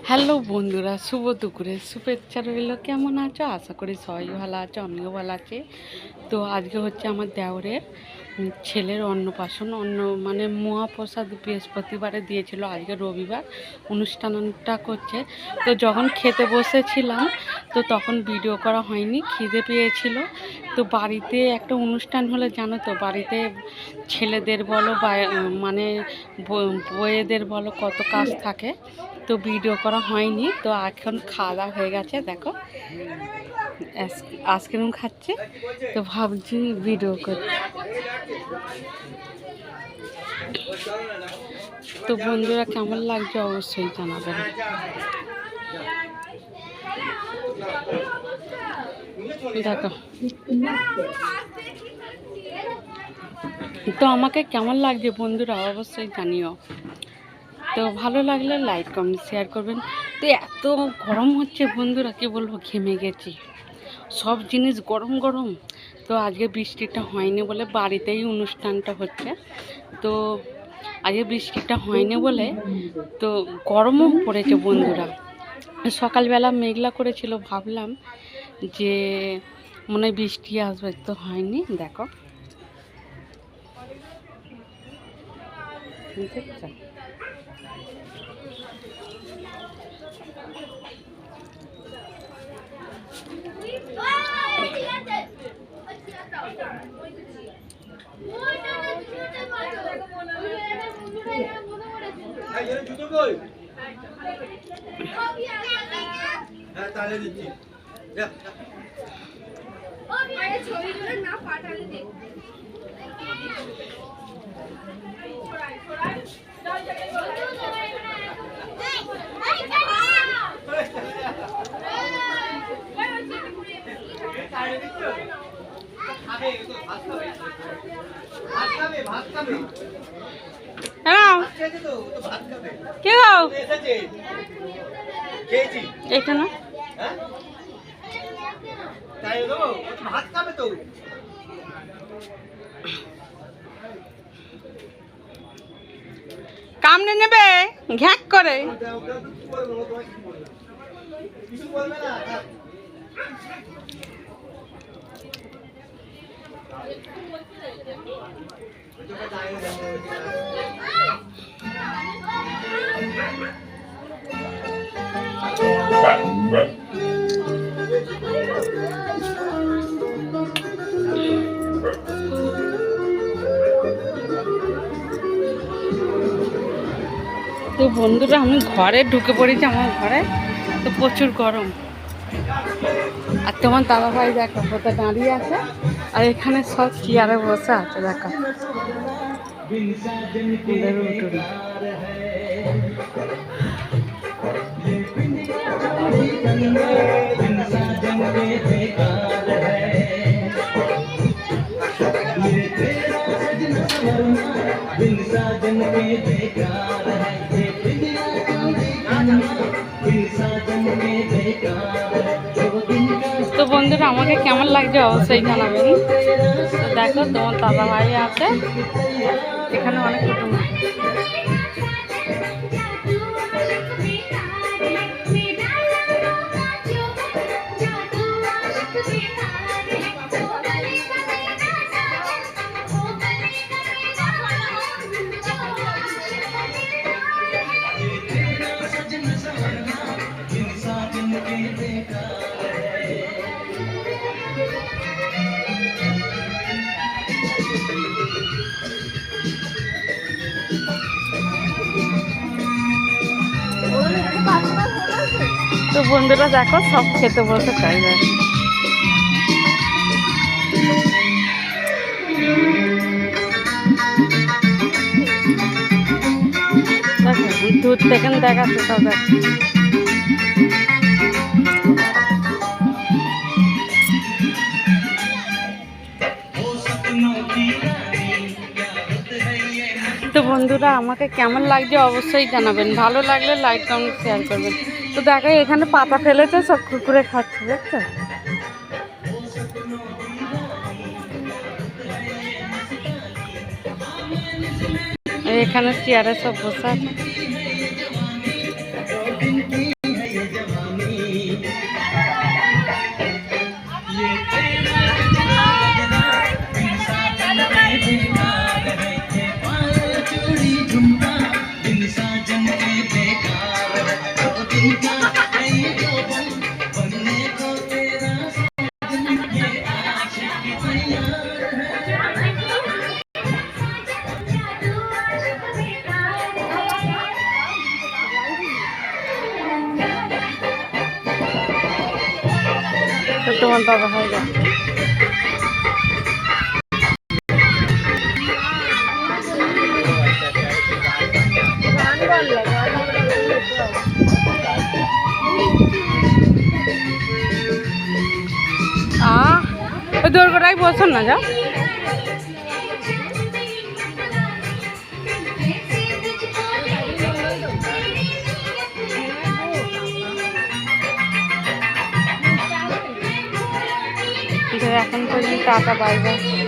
Hello বন্ধুরা, শুভ দুপুরে শুভেচ্ছা রইল। কেমন আছো? আশা করি সবাই ভালো আছো, আমিও ভালো আছি। তো আজকে হচ্ছে আমার দেওরের ছেলের অন্নপ্রাশন, মানে মহাপ্রসাদ বৃহস্পতিবারে দিয়েছিল, আজকে রবিবার অনুষ্ঠানটা করছে। তো যখন খেতে বসেছিলাম তো তখন ভিডিও করা হয়নি, খিদে পেয়েছিল। তো বাড়িতে একটা অনুষ্ঠান হলে জানো তো, বাড়িতে ছেলেদের বলো বা মানে বউয়েদের বলো কত কাজ থাকে, তো ভিডিও করা হয়নি। তো এখন খাওয়া দাওয়া হয়ে গেছে, দেখো আইসক্রিম খাচ্ছে, তো ভাবছি ভিডিও করছি। তো বন্ধুরা কেমন লাগছে অবশ্যই জানাবেন। দেখো তো আমাকে কেমন লাগছে বন্ধুরা অবশ্যই জানিও। তো ভালো লাগলে লাইক কমেন্ট শেয়ার করবেন। তো এত গরম হচ্ছে বন্ধুরা, কি বলবো, ঘেমে গেছি, সব জিনিস গরম গরম। তো আজকে বৃষ্টিটা হয়নি বলে, বাড়িতেই অনুষ্ঠানটা হচ্ছে, তো আজকে বৃষ্টিটা হয়নি বলে তো গরমও পড়েছে বন্ধুরা। সকালবেলা মেঘলা করেছিল, ভাবলাম যে মনে হয় বৃষ্টি আসবে, তো হয়নি। দেখো দেখছো, এটা না কামড়ে নেবে ঘ্যাক করে। তো বন্ধুরা আমি ঘরে ঢুকে পড়েছি, আমার ঘরে তো প্রচুর গরম। আর তোমার দাদা ভাই দেখো কোথায় দাঁড়িয়ে আছে, আর এখানে সব চেয়ারে বসে আছে, দেখো উঠুন। তো বন্ধুরা আমাকে কেমন লাগছে অবশ্যই জানাবেন। তো দেখো তোমার দাদা ভাই আছে, এখানে অনেক কুটুম। তো বন্ধুরা দেখো সব খেতে বসে চাই, দুধ থেকে দেখাচ্ছে সব। তো বন্ধুরা আমাকে কেমন লাগছে অবশ্যই জানাবেন, ভালো লাগলে লাইক কমেন্ট শেয়ার করবেন। তো দেখো এখানে পাতা ফেলেছে, সব কুকুরে খাচ্ছে, দেখছো এখানে চেয়ারে সব বসে আছে। তো তোমার বাবা হয়ে যাচ্ছে। দৌড় করাই বসুন না যা। এখন পর্যন্ত টাটা, বাই বাই।